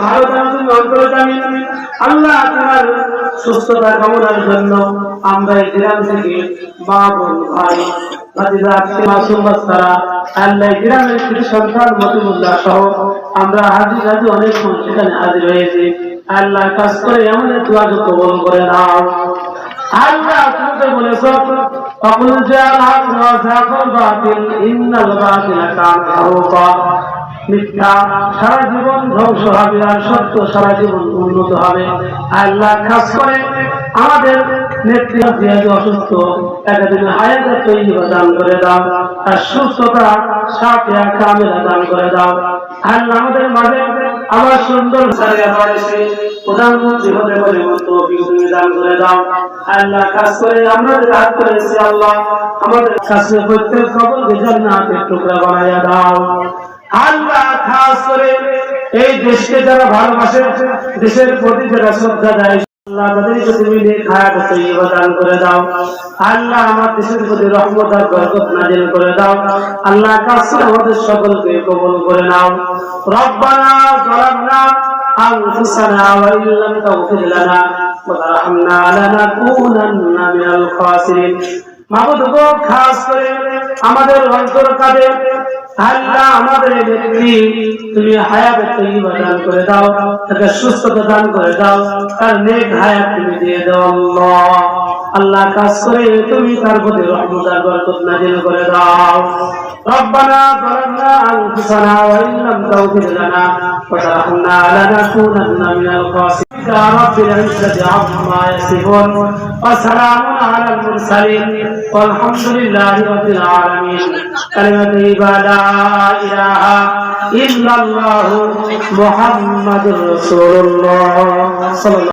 ভালো দাও তুমি অন্তরে জানি আল্লাহ তোমার সুস্থতা কামনার জন্য আমরা এই গ্রাম থেকে মা বোন ভাই ভাতিজা মাসুম বাচ্চারা আল্লাহ গ্রামের কিছু সন্তান মতিমুল্লাহ সহ আমরা হাজির হাজির অনেক সেখানে হাজির হয়েছি আল্লাহ কাজ করে আমাদের দোয়া কবুল করে নাও আল্লাহ তুমি বলেছো তখন জাল হক ওয়া যাকাল বাতিল ইন্নাল বাতিলা কানা যাহুকা মিথ্যা সারা জীবন ধ্বংস হবে আর সত্য সারা জীবন উন্নত হবে আল্লাহ কাজ করে আমাদের নেতৃত্বে অসুস্থ একদিন হায়াত তৈবা দান করে দাও আর সুস্থতা সাথে কামেলা দান করে দাও আল্লাহ আমাদের মাঝে আবার সুন্দর জায়গা পড়েছে প্রধানমন্ত্রী হতে পারে মতো তুমি দান করে দাও আল্লাহ কাজ করে আমরা যে হাত করেছি আল্লাহ আমাদের কাছে প্রত্যেক কবরকে জান্নাতের টুকরা বানাইয়া দাও আল্লাহ খাস করে এই দেশকে যারা ভালোবাসে দেশের প্রতি যারা শ্রদ্ধা দেয় আল্লাহ তাদেরকে তুমি নেক তৈবা দান করে দাও আল্লাহ আমার দেশের প্রতি রহমত আর বরকত নাজিল করে দাও আল্লাহ কাজ করে আমাদের সকলকে কবুল করে নাও রব্বানা যালামনা আনফুসানা ওয়া ইল্লাম তাগফির লানা ওয়া তারহামনা লানাকুনান্না মিনাল খাসিরিন মাবুদ গো খাস করে আমাদের অন্তর কাঁদে আল্লাহ আমাদের নেত্রী তুমি হায়াত তৈবা দান করে দাও তাকে সুস্থতা দান করে দাও তার নেক হায়াত তুমি দিয়ে দাও আল্লাহ আল্লাহ কাজ করে তুমি তার প্রতি রহমত আর বরকত নাজিল করে দাও রব্বানা যালামনা আনফুসানা ওয়া ইল্লাম তাগফির লানা ওয়া তারহামনা লানাকুনান্না মিনাল খাসিরিন يا رب العزة عما يصفون وسلام على المرسلين والحمد لله رب العالمين كلمة لا إله إلا الله محمد رسول الله صلى الله